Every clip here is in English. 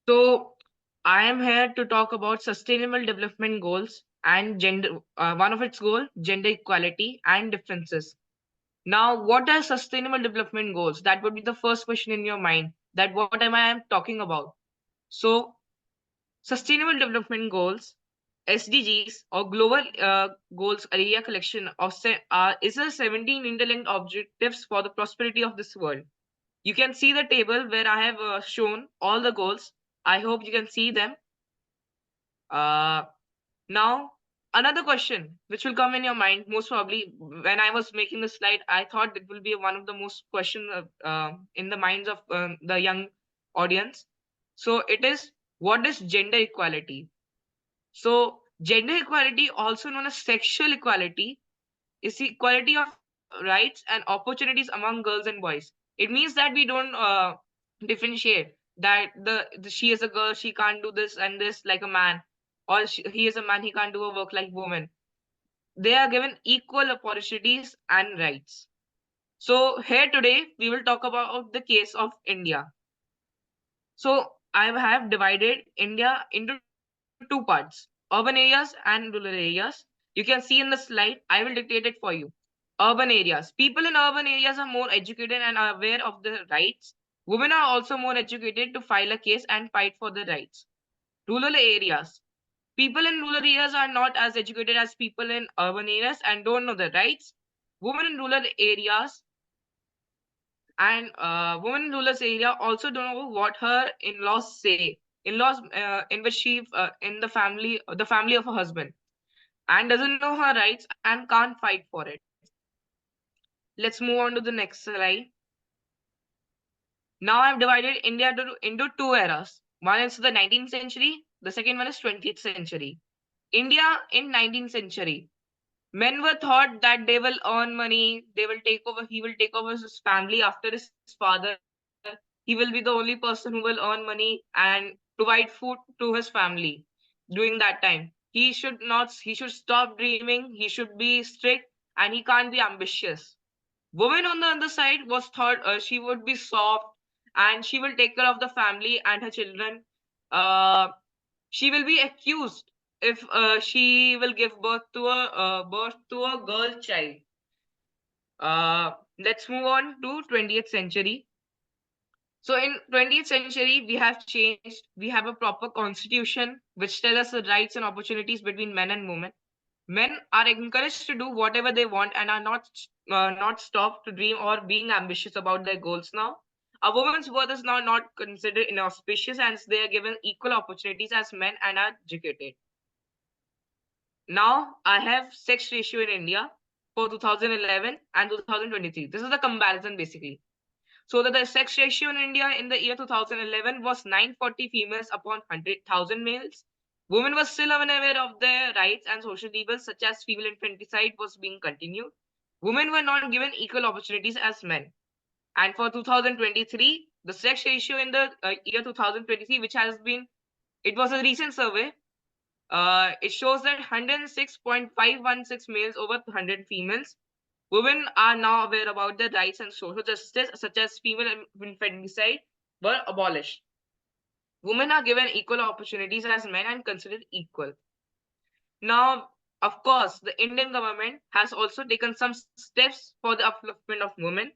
So, I am here to talk about sustainable development goals and gender. One of its goal, gender equality and differences. Now, what are sustainable development goals? That would be the first question in your mind. That what am I talking about? So, sustainable development goals, SDGs or global goals area collection of is a 17 interlinked objectives for the prosperity of this world. You can see the table where I have shown all the goals. I hope you can see them. Uh, Now, another question which will come in your mind, most probably when I was making the slide, I thought it will be one of the most question in the minds of the young audience. So it is, what is gender equality? So gender equality, also known as sexual equality, is the equality of rights and opportunities among girls and boys. It means that we don't differentiate that she is a girl, she can't do this and this like a man, or he is a man, he can't do a work like woman. They are given equal opportunities and rights. So here today we will talk about the case of India. So I have divided India into two parts: urban areas and rural areas. You can see in the slide, I will dictate it for you. Urban areas. People in urban areas are more educated and are aware of the rights. Women are also more educated to file a case and fight for their rights. Rural areas. People in rural areas are not as educated as people in urban areas and don't know the rights. Women in rural areas and women in rural area also don't know what her in-laws say. In-laws in which she in the family of her husband, and doesn't know her rights and can't fight for it. Let's move on to the next slide. Now I've divided India into two eras. One is the 19th century, the second one is 20th century. India in 19th century. Men were thought that they will earn money, they will take over, he will take over his family after his father. He will be the only person who will earn money and provide food to his family during that time. He should stop dreaming, he should be strict, and he can't be ambitious. Woman on the other side was thought she would be soft and she will take care of the family and her children. Uh, she will be accused if she will give birth to a girl child. Let's move on to 20th century. So in 20th century, we have changed. We have a proper constitution which tells us the rights and opportunities between men and women. Men are encouraged to do whatever they want and are not stopped to dream or being ambitious about their goals now. A woman's worth is now not considered inauspicious, and they are given equal opportunities as men and are educated. Now I have sex ratio in India for 2011 and 2023. This is the comparison basically. So that the sex ratio in India in the year 2011 was 940 females upon 100,000 males. Women were still unaware of their rights and social evils such as female infanticide was being continued. Women were not given equal opportunities as men. And for 2023, the sex ratio in the year 2023, which has been, it was a recent survey, it shows that 106.516 males over 100 females. Women are now aware about their rights and social justice, such as female infanticide, were abolished. Women are given equal opportunities as men and considered equal. Now, of course, the Indian government has also taken some steps for the upliftment of women.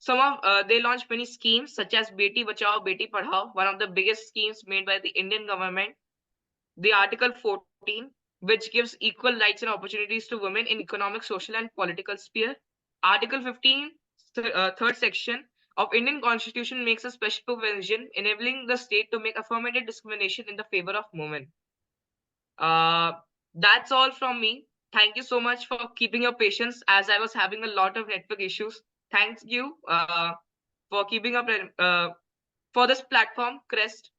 They launched many schemes such as Beti Bachao, Beti Padhao, one of the biggest schemes made by the Indian government. The Article 14, which gives equal rights and opportunities to women in economic, social, and political sphere. Article 15, third section of Indian Constitution makes a special provision enabling the state to make affirmative discrimination in the favor of women. Uh, that's all from me. Thank you so much for keeping your patience as I was having a lot of network issues. Thank you for keeping up for this platform, Crest.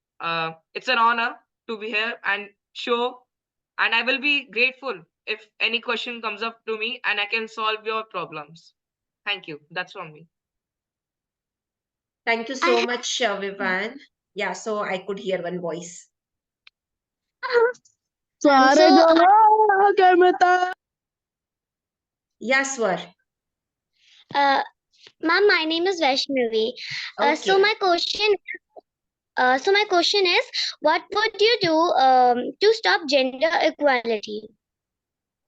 It's an honor to be here and show, and I will be grateful if any question comes up to me and I can solve your problems. Thank you. That's from me. Thank you I so have much, Vivaan. Yeah, so I could hear one voice. so Yes, Swar. uh, ma'am, my name is Vaishnavi. So Okay. my question So my question is, what would you do to stop gender equality?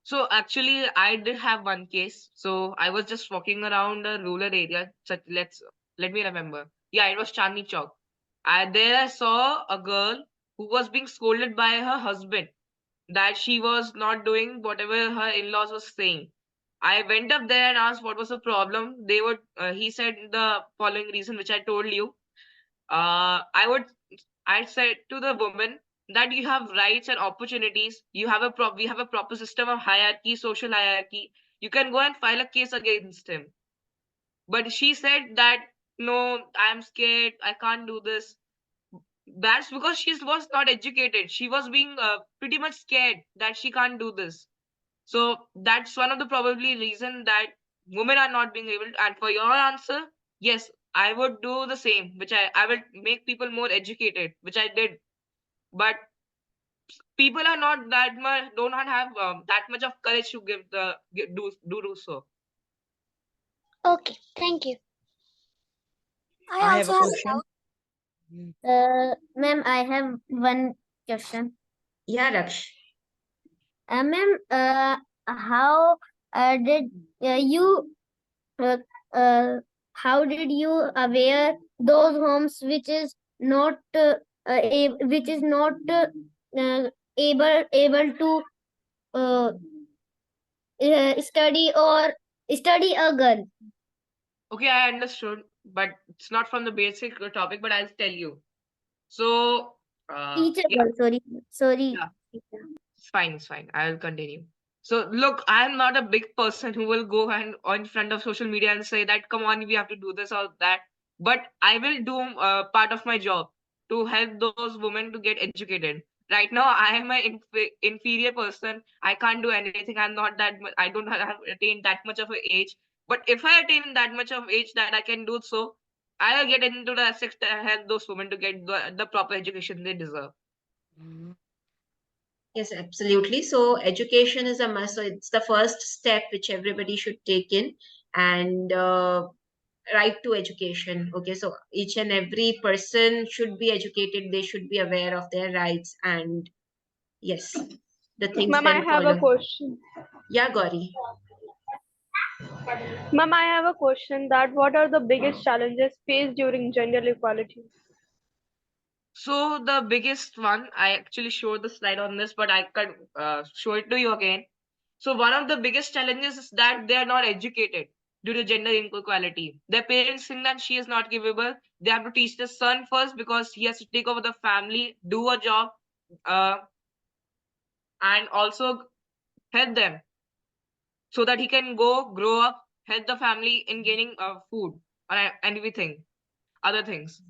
So actually, I did have one case. So I was just walking around a rural area. Let me remember. Yeah, it was Chandni Chowk. There I saw a girl who was being scolded by her husband that she was not doing whatever her in-laws was saying. I went up there and asked what was the problem. He said the following reason, which I told you. I said to the woman that you have rights and opportunities. We have a proper system of hierarchy, social hierarchy. You can go and file a case against him. But she said that no, I'm scared. I can't do this. That's because she was not educated. She was being pretty much scared that she can't do this. So that's one of the probably reason that women are not being able to. And for your answer, yes, I would do the same, which I will make people more educated, which I did. But people are not that much, do not have that much of courage to do so. Okay, thank you. I I also have a have a question. doubt. Ma'am, I have one question. Yeah, Raksh. Ma'am, how did you uh, uh, how did you aware those homes which is not able to uh, study a girl? Okay, I understood, but it's not from the basic topic, but I'll tell you. So, Teacher yeah, girl, sorry. yeah. It's fine, it's fine. I'll continue. So look, I'm not a big person who will go and on front of social media and say that come on, we have to do this or that. But I will do part of my job to help those women to get educated. Right now, I am an inferior person. I can't do anything. I'm not that. I don't have attained that much of an age. But if I attain that much of age that I can do so, I'll get into the sector and help those women to get the proper education they deserve. Yes, absolutely. So education is a must. So it's the first step which everybody should take in, and right to education. Okay, so each and every person should be educated. They should be aware of their rights, and yes, the things Ma'am, I then have a follow. question. Yeah, Gauri. Ma'am, I have a question that what are the biggest challenges faced during gender equality? So the biggest one, I actually showed the slide on this, but I can show it to you again. So one of the biggest challenges is that they are not educated due to gender inequality. Their parents think that she is not capable. They have to teach the son first because he has to take over the family, do a job, uh, and also help them so that he can go grow up, help the family in gaining food and everything, other things.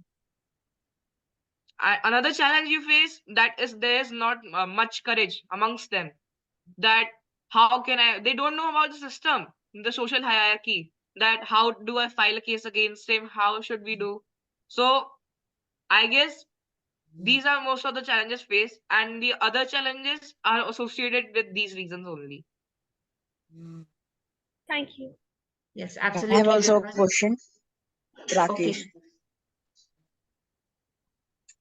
Another challenge you face that is there is not much courage amongst them that how can I they don't know about the system, the social hierarchy, that how do I file a case against him, how should we do. So I guess these are most of the challenges faced, and the other challenges are associated with these reasons only. Thank you. Yes, I have absolutely. also a question, Rakesh. Okay.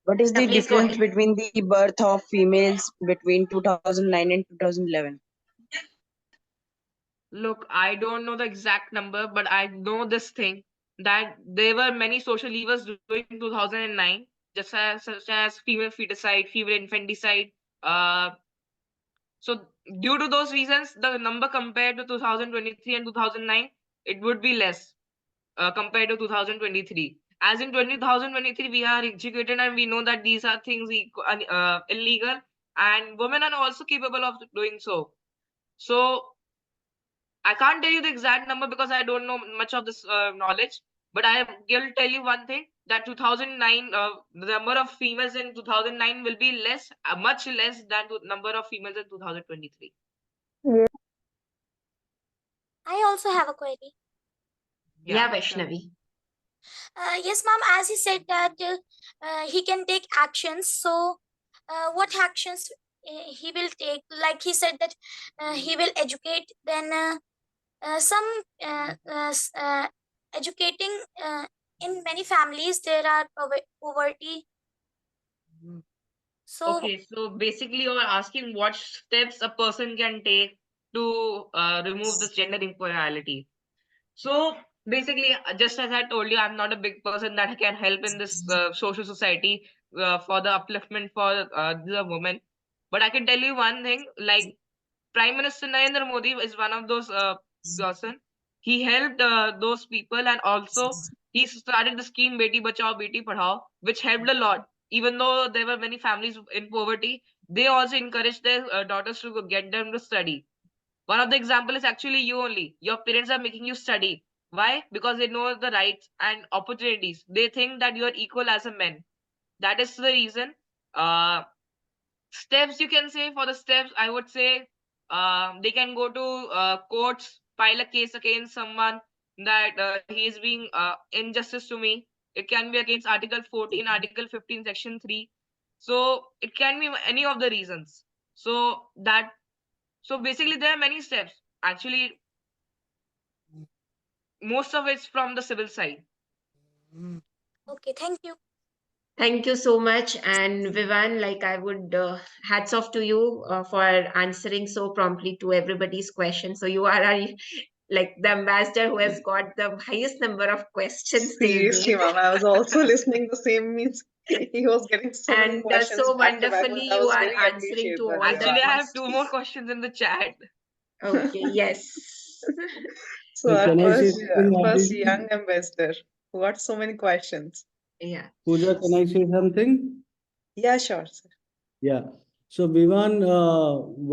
What is Yeah, the please go difference ahead. between the birth of females between 2009 and 2011? Look, I don't know the exact number, but I know this thing that there were many social levers during 2009, such as female feticide, female infanticide. Uh, so due to those reasons, the number compared to 2023 and 2009, it would be less compared to 2023. As in 2023, we are educated and we know that these are things illegal, and women are also capable of doing so. So I can't tell you the exact number because I don't know much of this knowledge. But I will tell you one thing that 2009, the number of females in 2009 will be less, much less than the number of females in 2023. I also have a query. Yeah, Yeah, sure. Vaishnavi. Yes, ma'am. As he said that he can take actions. So, what actions he will take? Like he said that he will educate. Then some educating in many families there are poverty. So Okay, so basically you're asking what steps a person can take to remove this gender inequality. So basically, just as I told you, I'm not a big person that can help in this social society for the upliftment for the women. But I can tell you one thing, like Prime Minister Narendra Modi is one of those person. He helped those people, and also he started the scheme Beti Bachao Beti Padhao, which helped a lot. Even though there were many families in poverty, they also encouraged their daughters to get them to study. One of the example is actually you only. Your parents are making you study. Why? Because they know the rights and opportunities. They think that you are equal as a man. That is the reason. Uh, Steps you can say, for the steps I would say they can go to courts, file a case against someone that he is being injustice to me. It can be against article 14, article 15, section 3. So it can be any of the reasons. So that, so basically there are many steps actually. Most of it's from the civil side. okay, thank you. Thank you so much. And Vivan, like I would hats off to you for answering so promptly to everybody's question. So you are our, like the ambassador who has got the highest number of questions till Seriously, date. ma'am, I was also listening the same means he was getting so many And questions so back to back, but wonderfully that you was are very answering to appreciable, all the Actually, Vivaan. I have two more questions. questions in the chat. Okay, yes. So So our can I say first, something, first Aditi? young ambassador who got so many questions. Yeah. Pooja, can I say something? Yeah, sure, sir. Yeah. So Vivan,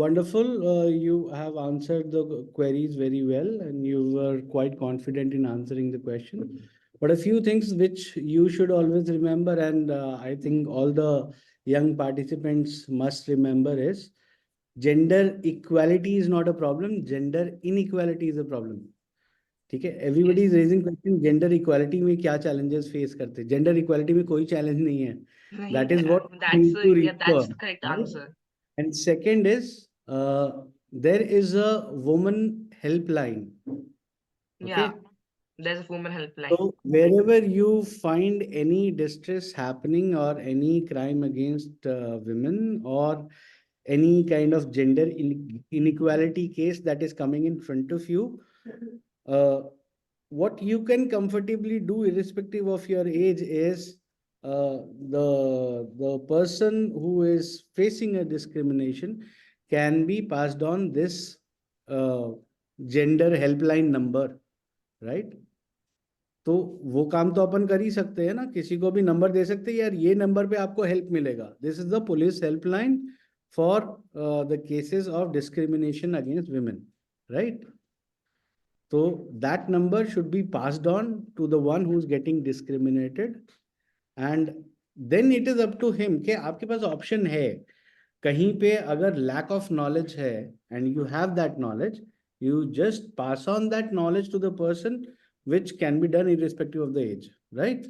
wonderful. You have answered the queries very well, and you were quite confident in answering the question. But a few things which you should always remember, and I think all the young participants must remember is gender equality is not a problem. Gender inequality is a problem. ठीक है, everybody Yes. Is raising question gender equality में क्या challenges face करते हैं. Gender equality में कोई challenge नहीं है. Nahi, that is what need to yeah, that's recall, the correct right. answer. And second is there is a woman helpline. Okay. Yeah, there's a woman So helpline. wherever you find any distress happening or any crime against women or any kind of gender inequality case that is coming in front of you, uh, what you can comfortably do irrespective of your age is the person who is facing a discrimination can be passed on this uh, gender helpline number, right? तो वो काम तो अपन कर ही सकते हैं ना, किसी को भी नंबर दे सकते हैं, यार ये नंबर पे आपको हेल्प मिलेगा. This is the police helpline for the cases of discrimination against women, right? So that number should be passed on to the one who's getting discriminated, and then it is up to him कि आपके पास option है. कहीं पे अगर lack of knowledge है and you have that knowledge, you just pass on that knowledge to the person, which can be done irrespective of the age, right?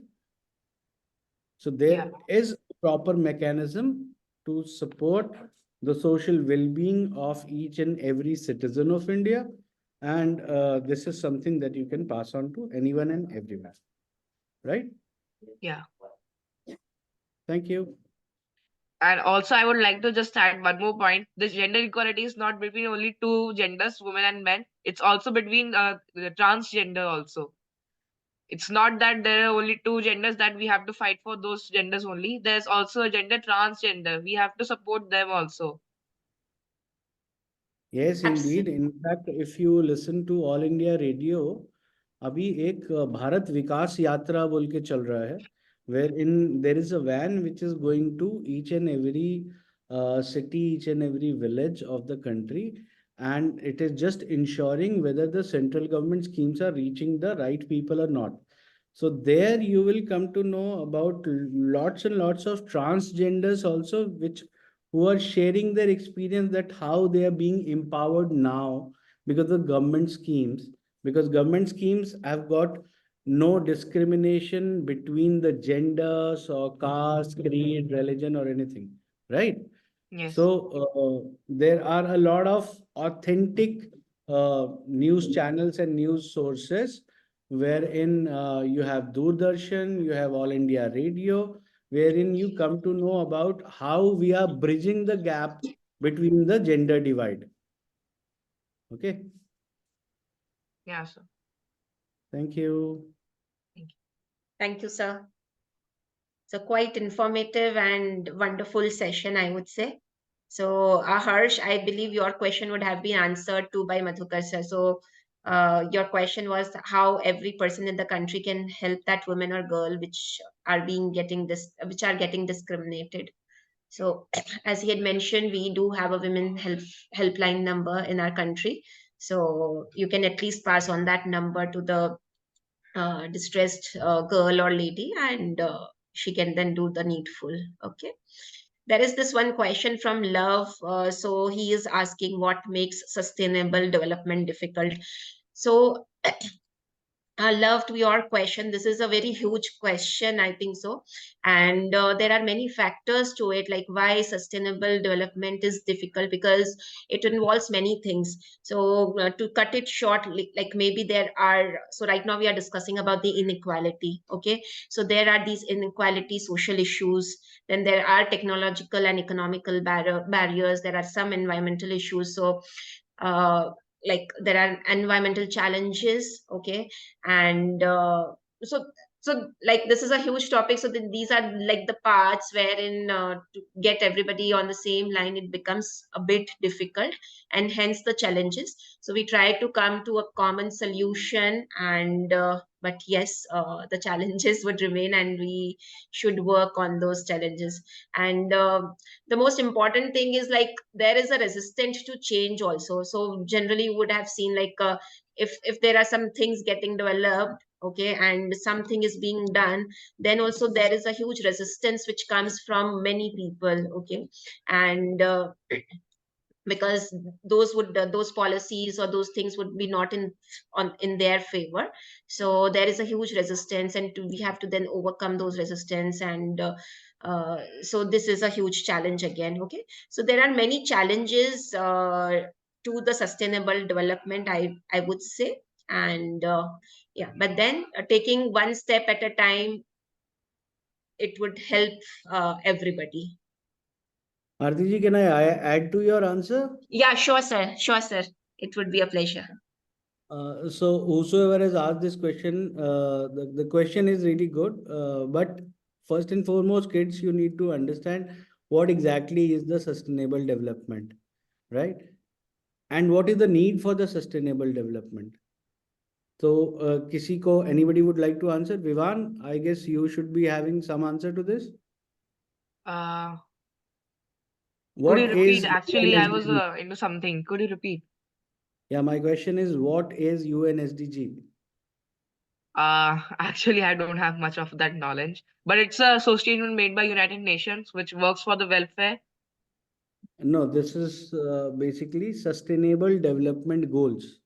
So Yeah. there is a proper mechanism to support the social well-being of each and every citizen of India. And this is something that you can pass on to anyone and everyone, right? Yeah. Thank you. And also, I would like to just add one more point. This gender equality is not between only two genders, women and men. It's also between the transgender also. It's not that there are only two genders that we have to fight for those genders only. There's also a gender transgender. We have to support them also. Yes, indeed. In fact, if you listen to All India Radio, अभी एक भारत विकास यात्रा बोल के चल रहा है, wherein there is a van which is going to each and every city, each and every village of the country, and it is just ensuring whether the central government schemes are reaching the right people or not. So there you will come to know about lots and lots of transgenders also, which who are sharing their experience that how they are being empowered now because of government schemes, because government schemes have got no discrimination between the genders or caste, creed, religion, or anything, right? Yes. So there are a lot of authentic news channels and news sources wherein you have Doordarshan, you have All India Radio, wherein you come to know about how we are bridging the gap between the gender divide. Okay, Yeah, sir. thank you. Thank you, sir. So quite informative and wonderful session, I would say. So, Harsh, I believe your question would have been answered too by Madhukar sir. So, your question was how every person in the country can help that woman or girl which are which are getting discriminated. So, as he had mentioned, we do have a women helpline number in our country. So, you can at least pass on that number to the distressed girl or lady, and she can then do the needful. Okay. There is this one question from Love. So he is asking what makes sustainable development difficult. So Love, to your question, this is a very huge question, I think so. And there are many factors to it, like why sustainable development is difficult, because it involves many things. So to cut it short, like maybe there are, so right now we are discussing about the inequality. Okay. So there are these inequality social issues. Then there are technological and economical barriers. There are some environmental issues. So uh, like there are environmental challenges. Okay. And so like this is a huge topic. So these are like the parts wherein to get everybody on the same line, it becomes a bit difficult, and hence the challenges. So we try to come to a common solution, and but yes, the challenges would remain, and we should work on those challenges. And the most important thing is like there is a resistance to change also. So generally you would have seen like if there are some things getting developed, okay, and something is being done, then also there is a huge resistance which comes from many people. Okay. And because those policies or those things would be not in their favor. So there is a huge resistance, and we have to then overcome those resistance. And so this is a huge challenge again. Okay. So there are many challenges to the sustainable development, I would say. And yeah, but then taking one step at a time, it would help everybody. Aarti ji, can I add to your answer? Yeah, sure, sir. Sure, sir. It would be a pleasure. So whosoever has asked this question, the question is really good. But first and foremost, kids, you need to understand what exactly is the sustainable development, right? And what is the need for the sustainable development? So, anybody would like to answer? Vivaan, I guess you should be having some answer to this. Uh, could you What repeat? is Actually, I was UNSDG? into something. Could you repeat? Yeah, my question is, what is UNSDG? Actually, I don't have much of that knowledge, but it's a association made by United Nations, which works for the welfare. No, this is basically sustainable development goals.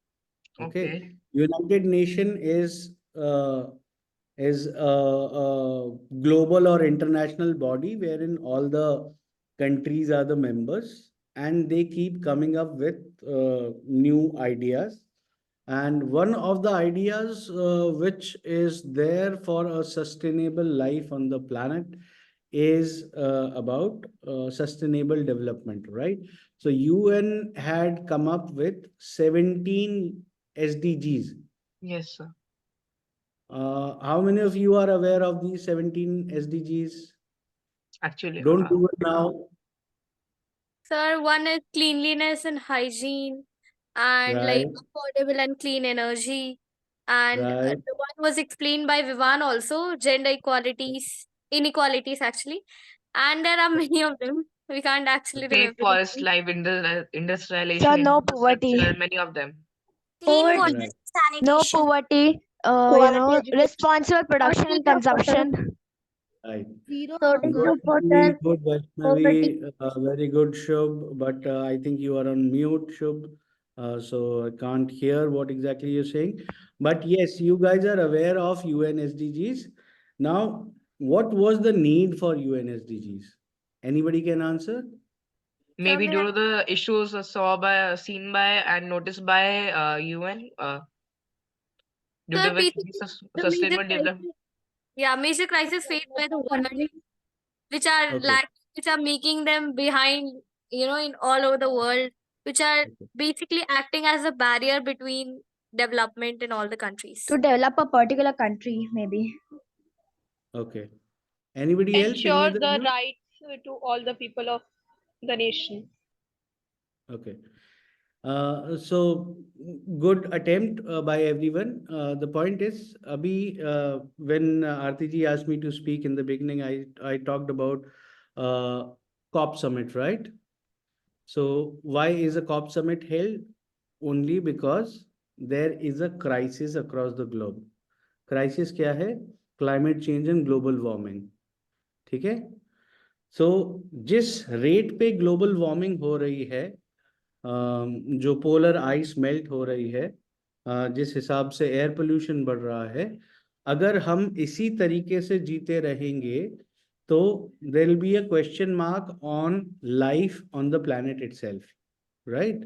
Okay, Okay. United Nation is a global or international body wherein all the countries are the members, and they keep coming up with new ideas. And one of the ideas which is there for a sustainable life on the planet is about sustainable development, right? So UN had come up with 17 SDGs. Yes, sir. How many of you are aware of these 17 SDGs? Actually, Don't do it now. Sir, one is cleanliness and hygiene, and like Right, affordable and clean energy. And right. the one was explained by Vivaan also, gender equalities, inequalities actually. And there are many of them. We can't actually safe remember the forest name. life, industrialization, Sir, no infrastructure, poverty. many of them. Clean Poverty. water Right. No sanitation. poverty. Quality education. Responsible production and consumption. Right. Shortage Good, of very water, good, poverty. Vaishnavi. Very good, Shubh. But I think you are on mute, Shubh. So I can't hear what exactly you're saying. But yes, you guys are aware of UN SDGs. Now, what was the need for UN SDGs? Anybody can answer? Sir, Maybe due to the issues seen by and noticed by UN due to sir, which basically this the major sustainable development. crisis, yeah, major crisis faced by the world. which are Okay. which are making them behind, in all over the world, which are Okay. basically acting as a barrier between development in all the countries. To develop a particular country, maybe. Okay. Anybody else? Any Ensure other the view? rights to all the people of the nation. Okay. So good attempt by everyone. The point is, Abhi, when Aarti ji asked me to speak in the beginning, I talked about COP summit, right? So why is a COP summit held? Only because there is a crisis across the globe. Crisis क्या है? Climate change and global warming. ठीक है? So जिस rate पे global warming हो रही है, जो पोलर आइस मेल्ट हो रही है, जिस हिसाब से एयर पोल्यूशन बढ़ रहा है, अगर हम इसी तरीके से जीते रहेंगे तो there will be a question mark on life on the planet itself, right?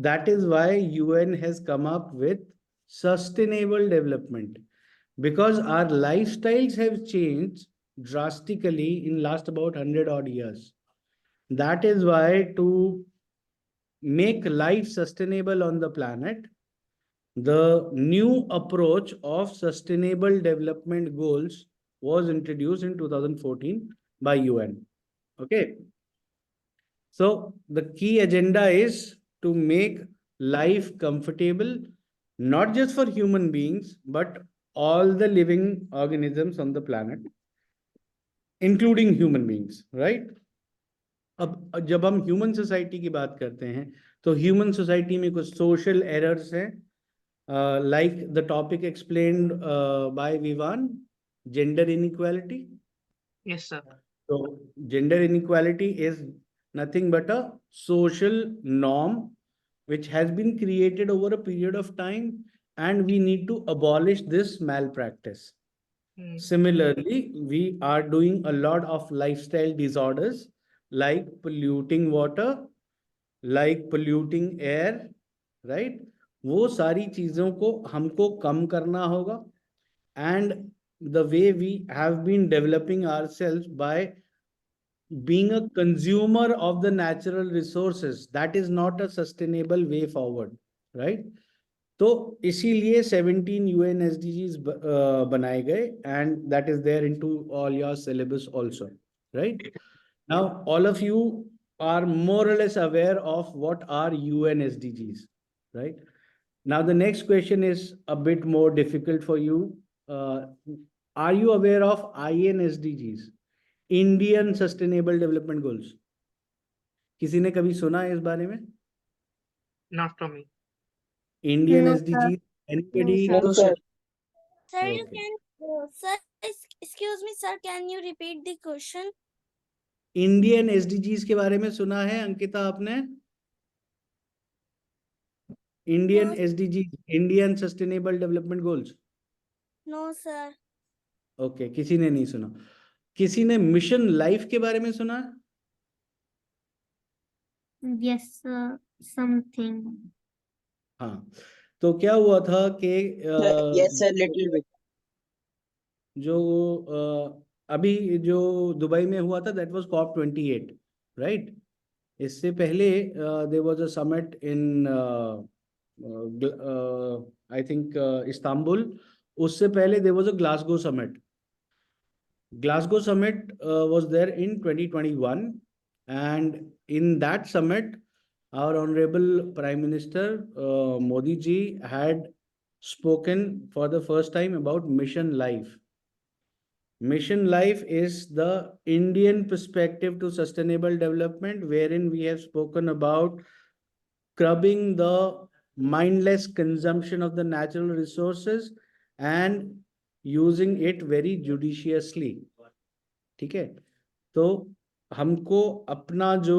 That is why UN has come up with sustainable development, because our lifestyles have changed drastically in last about 100 odd years. That is why, to make life sustainable on the planet, the new approach of sustainable development goals was introduced in 2014 by UN. Okay. So the key agenda is to make life comfortable, not just for human beings, but all the living organisms on the planet, including human beings, right? अब जब हम human society की बात करते हैं तो human society में कुछ सोशल एरर्स हैं, like the topic explained by Vivaan, gender inequality. Yes, sir. So gender inequality is nothing but a social norm which has been created over a period of time, and we need to abolish this malpractice. Similarly, we are doing a lot of lifestyle disorders like polluting water, like polluting air, right? वो सारी चीजों को हमको कम करना होगा, and the way we have been developing ourselves by being a consumer of the natural resources, that is not a sustainable way forward, right? तो इसीलिए 17 UN SDGs बनाए गए, and that is there into all your syllabus also, right? Now all of you are more or less aware of what are UN SDGs, right? Now the next question is a bit more difficult for you. Are you aware of INSDGs, Indian Sustainable Development Goals? किसी ने कभी सुना है इस बारे में? Not from me. Indian No, SDGs? Anybody? No, sir. Sir, you Okay. can, sir, excuse me, sir, can you repeat the question? Indian SDGs के बारे में सुना है अंकिता आपने? Indian No, SDG, Indian sustainable development goals? no, sir. Okay, किसी ने नहीं सुना. किसी ने मिशन लाइफ के बारे में सुना? yes, something. हाँ, तो क्या हुआ था कि Yes, sir, little bit. जो अभी जो दुबई में हुआ था, दैट वाज COP 28, राइट? इससे पहले there was a summit in I think Istanbul. उससे पहले there was a Glasgow summit. Glasgow summit was there in 2021, and in that summit our honorable Prime Minister Modi ji had spoken for the first time about Mission Life. Mission Life is the Indian perspective to sustainable development, wherein we have spoken about curbing the mindless consumption of the natural resources and using it very judiciously. ठीक है? तो हमको अपना जो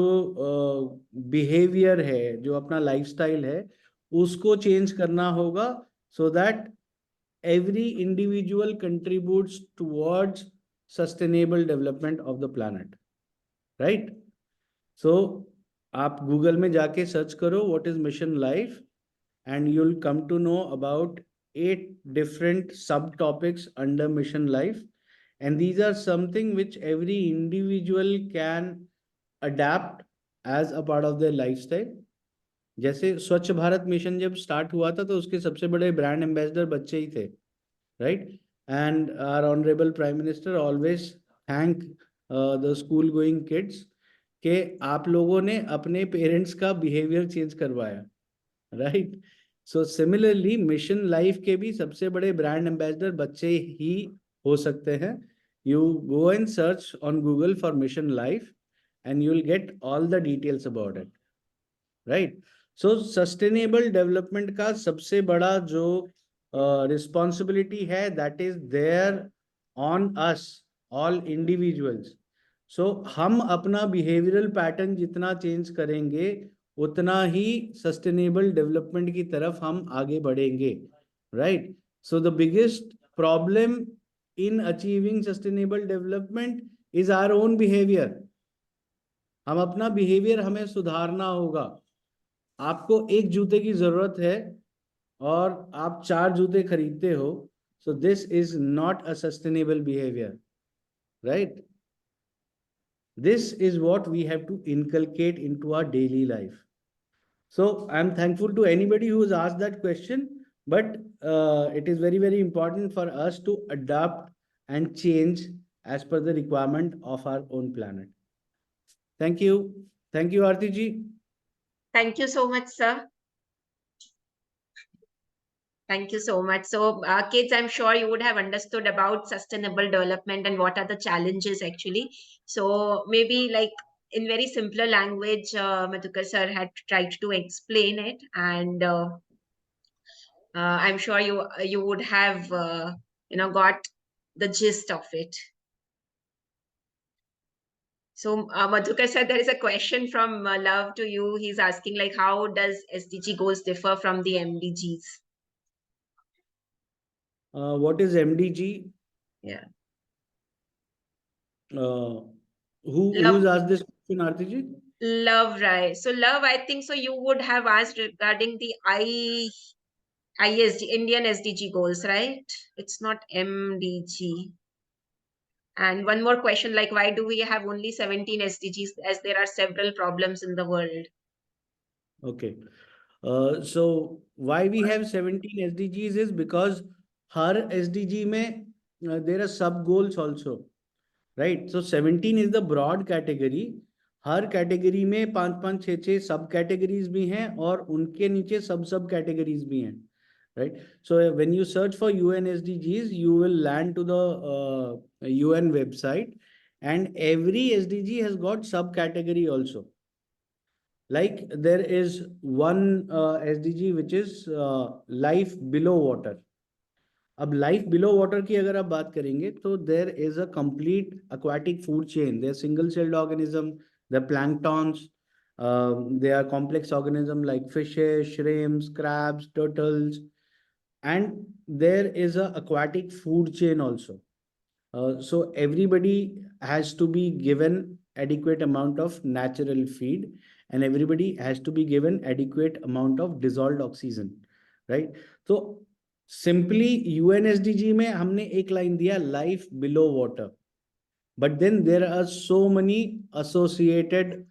behaviour है, जो अपना lifestyle है, उसको चेंज करना होगा, so that every individual contributes towards sustainable development of the planet, right? So आप गूगल में जाके सर्च करो what is mission life, and you'll come to know about 8 different subtopics under mission life, and these are something which every individual can adapt as a part of their lifestyle. जैसे स्वच्छ Bharat mission जब start हुआ था तो उसके सबसे बड़े brand ambassador बच्चे ही थे, right? And our honorable prime minister always thank the school going kids कि आप लोगों ने अपने पेरेंट्स का बिहेवियर चेंज करवाया, right? So similarly mission life के भी सबसे बड़े ब्रांड एम्बेसडर बच्चे ही हो सकते हैं. You go and search on Google for mission life and you will get all the details about it, right? So sustainable development का सबसे बड़ा जो रिस्पॉन्सिबिलिटी है that is there on us all individuals. So हम अपना behavioural pattern जितना change करेंगे उतना ही सस्टेनेबल डेवलपमेंट की तरफ हम आगे बढ़ेंगे, right? So the biggest problem in achieving sustainable development is our own behaviour. हम अपना बिहेवियर हमें सुधारना होगा. आपको एक जूते की जरूरत है और आप 4 जूते खरीदते हो, so this is not a sustainable behaviour, right? This is what we have to inculcate into our daily life. So I'm thankful to anybody who has asked that question, but it is very, very important for us to adapt and change as per the requirement of our own planet. Thank you. Thank you, Aarti ji. Thank you so much, sir. Thank you so much. So, kids, I'm sure you would have understood about sustainable development and what are the challenges actually. So, maybe like in very simpler language, Madhukar sir had tried to explain it, and I'm sure you would have got the gist of it. So, Madhukar sir, there is a question from Love to you. He's asking like, how does SDG goals differ from the MDGs? What is MDG? Yeah. Who's asked this question, Aarti ji? Love, right? So, Love, I think so. You would have asked regarding the ISD, Indian SDG goals, right? It's not MDG. And one more question, like, why do we have only 17 SDGs as there are several problems in the world? Okay. So why we have 17 SDGs is because her SDG में there are sub goals also, right? So 17 is the broad category. Her category में 5-5, 6-6 सब categories भी हैं और उनके नीचे सब categories भी हैं, right? So when you search for UN SDGs, you will land to the UN website, and every SDG has got subcategory also. Like there is one SDG which is life below water. अब life below water की अगर आप बात करेंगे तो there is a complete aquatic food chain. They are single-celled organism, the planktons, they are complex organism like fishes, shrimps, crabs, turtles, and there is a aquatic food chain also. So everybody has to be given adequate amount of natural feed, and everybody has to be given adequate amount of dissolved oxygen, right? So simply UNSDG में हमने एक line दिया life below water, but then there are so many associated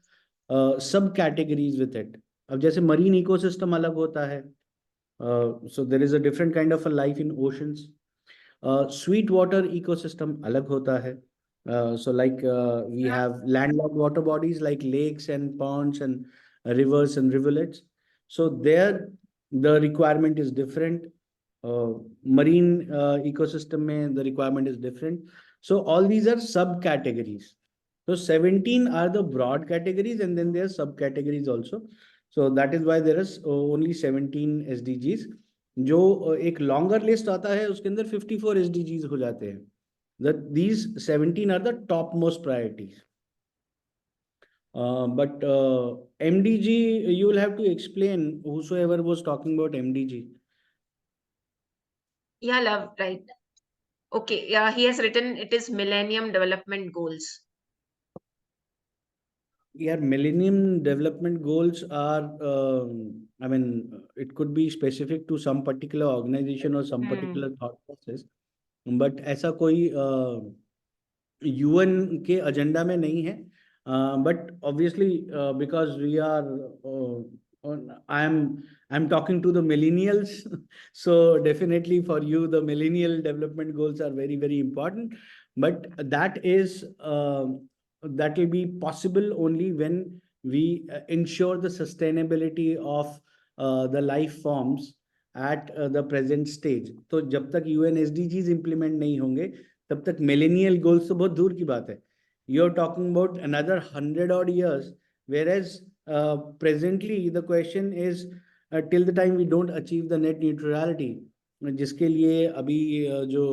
subcategories with it. अब जैसे marine ecosystem अलग होता है, so there is a different kind of a life in oceans. Sweet water ecosystem alag hota hai. So like we have landlocked water bodies like lakes and ponds and rivers and rivulets. So there the requirement is different. Marine ecosystem mein the requirement is different. So all these are subcategories. So 17 are the broad categories, and then there are subcategories also. So that is why there is only 17 SDGs. जो एक longer list आता है उसके अंदर 54 SDGs हो जाते हैं. That these 17 are the top most priorities. But MDG, you will have to explain, whosoever was talking about MDG. Yeah, Love, right. Okay, yeah, he has written it is Millennium Development Goals. Yeah, Millennium Development Goals are, I mean, it could be specific to some particular organization or some particular thought process. But ऐसा कोई UN के agenda में नहीं है, but obviously because we are I am talking to the millennials, so definitely for you the millennial development goals are very very important, but that will be possible only when we ensure the sustainability of the life forms at the present stage. तो जब तक UN SDGs implement नहीं होंगे तब तक millennial goals तो बहुत दूर की बात है. You are talking about another 100 odd years, whereas presently the question is till the time we don't achieve the net neutrality, जिसके लिए अभी जो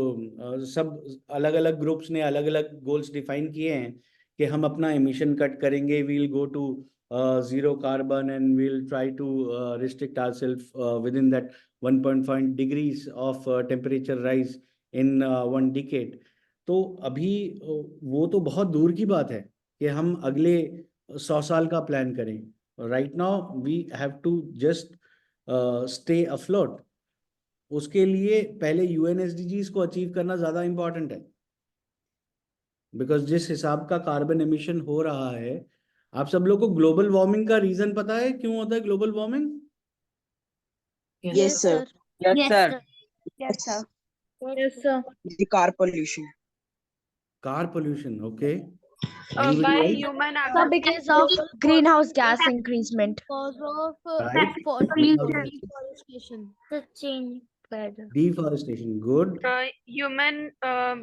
सब अलग अलग ग्रुप्स ने अलग अलग गोल्स डिफाइन किए हैं कि हम अपना एमिशन कट करेंगे, we will go to zero carbon and we'll try to restrict ourselves within that 1.5 degrees of temperature rise in 1 decade. तो अभी वो तो बहुत दूर की बात है कि हम अगले 100 साल का प्लान करें. Right now we have to just stay afloat. उसके लिए पहले यूएनएसडीजीज को अचीव करना ज्यादा इंपॉर्टेंट है, बिकॉज जिस हिसाब का कार्बन एमिशन हो रहा है. आप सब लोग को ग्लोबल वार्मिंग का रीजन पता है क्यों होता है global warming? Yes, sir. Yes, sir. Yes, sir. Yes, sir. The car pollution. Car pollution. Okay, By anybody else? human Sir, because of greenhouse gas increasement. Because of Right, deforestation. The change weather. deforestation. Good. human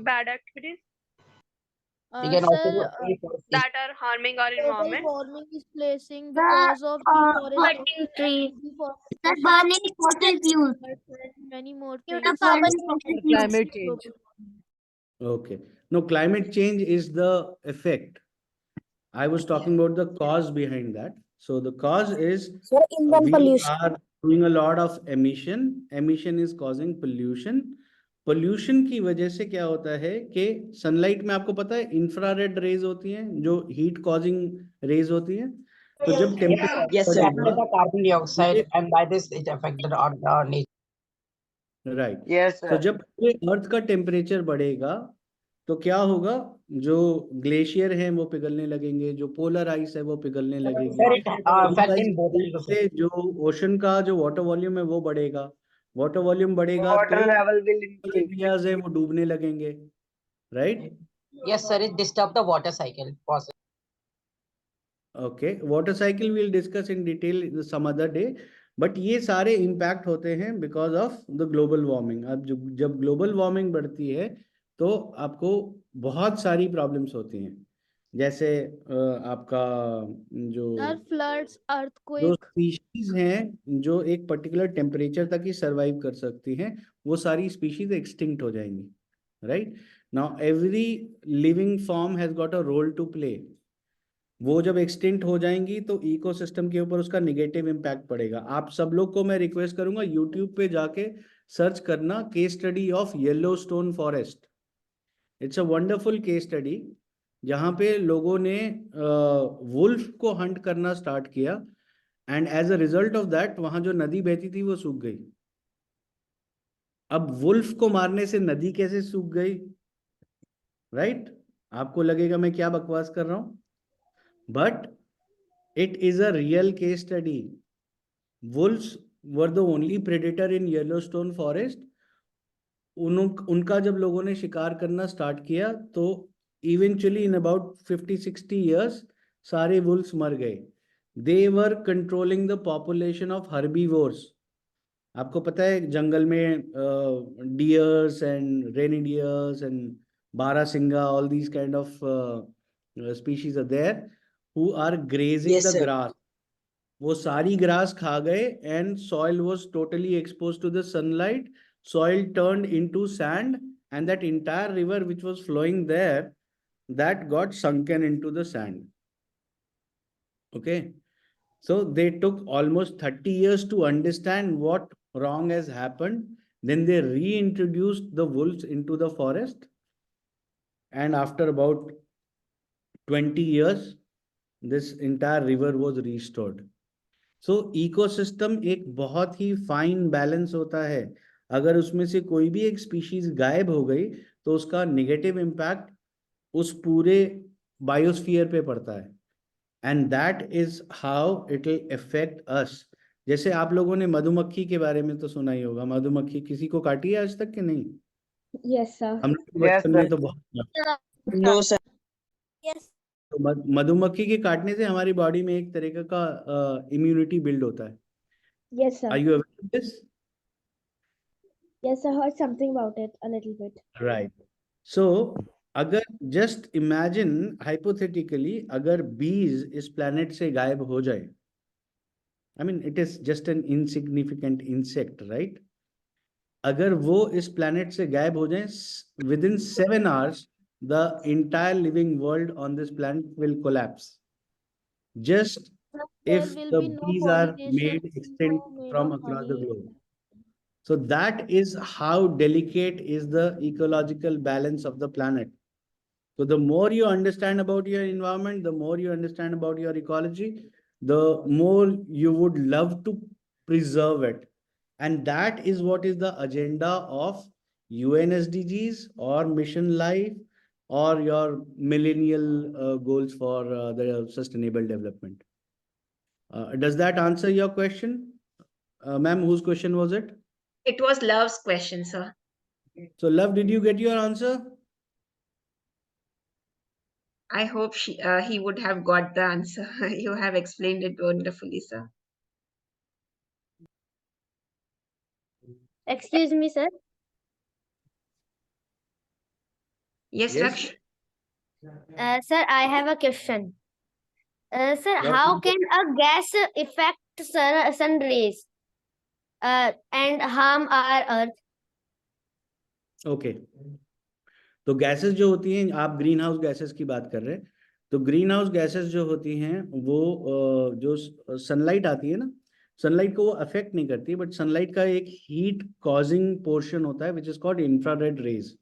bad activities We can also do Sir, deforestation. that are harming our global environment. warming is placing because of deforestation, cutting trees, deforestation, the burning fossil fuels, and many more the things. burning fossil fuels. Climate change. Okay. No, climate change is the effect. I was talking about the cause behind that. So the cause is Sir, inland we pollution. are doing a lot of emission. Emission is causing pollution. Pollution की वजह से क्या होता है कि sunlight में आपको पता है इंफ्रारेड रेज होती हैं जो हीट कॉजिंग रेज होती हैं. तो जब टेम्परेचर Yes, sir. Capture बढ़ेगा, the carbon dioxide, and by this it affected our nature. Right, Yes, तो sir. जब अर्थ का टेम्परेचर बढ़ेगा तो क्या होगा, जो ग्लेशियर हैं वो पिघलने लगेंगे, जो पोलर आइस है वो पिघलने लगेगी. Sir, it polar affect ice in both पिघलने the से जो ओशन का जो वाटर वॉल्यूम है वो बढ़ेगा. वाटर वॉल्यूम बढ़ेगा Water तो level will increase. एरियाज है वो डूबने लगेंगे. Right. Yes, sir, it disturb the water cycle process. Okay, water cycle we'll discuss in detail some other day, but ये सारे impact होते हैं because of the global warming. अब जब global warming बढ़ती है तो आपको बहुत सारी problems होती हैं, जैसे आपका जो Floods, जो earthquake. स्पीशीज हैं जो एक पर्टिकुलर टेम्परेचर तक ही सरवाइव कर सकती हैं, वो सारी स्पीशीज एक्सटिंक्ट हो जाएंगी. Right now every living form has got a role to play. वो जब एक्सटिंक्ट हो जाएंगी तो इकोसिस्टम के ऊपर उसका निगेटिव इम्पैक्ट पड़ेगा. आप सब लोग को मैं रिक्वेस्ट करूंगा यूट्यूब पे जाके सर्च करना case study of Yellowstone forest. It's a wonderful case study जहाँ पे लोगों ने वुल्फ को हंट करना स्टार्ट किया and as a result of that वहां जो नदी बहती थी वो सूख गई. अब वुल्फ को मारने से नदी कैसे सूख गई? राइट, आपको लगेगा मैं क्या बकवास कर रहा हूं, but it is a real case study. Wolves were the only predator in Yellowstone forest. उनका जब लोगों ने शिकार करना स्टार्ट किया तो इवेंचुअली इन अबाउट 50-60 years सारे वुल्व्स मर गए. They were controlling the population of herbivores. आपको पता है जंगल में deers and reindeers and barasingha, all these kind of species are there who are grazing Yes, the sir. grass. वो सारी ग्रास खा गए and soil was totally exposed to the sunlight. Soil turned into sand and that entire river which was flowing there, that got sunken into the sand. Okay, so they took almost 30 years to understand what wrong has happened. Then they reintroduced the wolves into the forest, and after about 20 years this entire river was restored. So ecosystem एक बहुत ही fine balance होता है. अगर उसमें से कोई भी एक स्पीशीज गायब हो गई तो उसका नेगेटिव इम्पैक्ट उस पूरे बायोस्फीयर पे पड़ता है, and that is how it will affect us. जैसे आप लोगों ने मधुमक्खी के बारे में तो सुना ही होगा. मधुमक्खी किसी को काटी है आज तक कि नहीं? Yes, sir. हम लोग Yes, बचपन sir. में तो बहुत. No, sir. Yes. तो मधुमक्खी के काटने से हमारी बॉडी में एक तरीके का इम्यूनिटी बिल्ड होता है. Yes, sir. Are you aware of this? Yes, I heard something about it a little bit. Right. So अगर जस्ट इमेजिन हाइपोथेटिकली, अगर बीज इस प्लेनेट से गायब हो जाए, I mean it is just an insignificant insect, right? अगर वो इस प्लेनेट से गायब हो जाए, with in 7 hours the entire living world on this planet will collapse, just There if will the be no bees are pollination, made extinct no made from of across the honey. globe. So that is how delicate is the ecological balance of the planet. So the more you understand about your environment, the more you understand about your ecology, the more you would love to preserve it. And that is what is the agenda of UN SDGs or Mission Life or your millennial goals for the sustainable development. Does that answer your question? Ma'am, whose question was it? It was Love's question, sir. So Love, did you get your answer? I hope he would have got the answer. You have explained it wonderfully, sir. Excuse me, sir. Yes, Yes. Raksh? Sir, I have a question. Sir, What how is can a gas affect sun rays and harm our earth? Okay. तो gases जो होती हैं, आप green house gases की बात कर रहे हैं. तो ग्रीन हाउस गैसेस जो होती हैं वो जो सनलाइट आती है ना, सनलाइट को वो अफेक्ट नहीं करती, बट सनलाइट का एक हीट कॉजिंग पोर्शन होता है which is called infrared rays.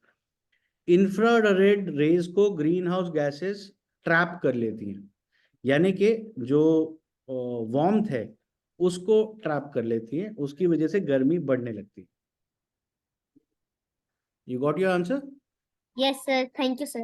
Infrared rays को ग्रीन हाउस गैसेस ट्रैप कर लेती हैं, यानी कि जो वार्मथ है उसको ट्रैप कर लेती है, उसकी वजह से गर्मी बढ़ने लगती है. You got your answer? Yes, sir. Thank you, sir.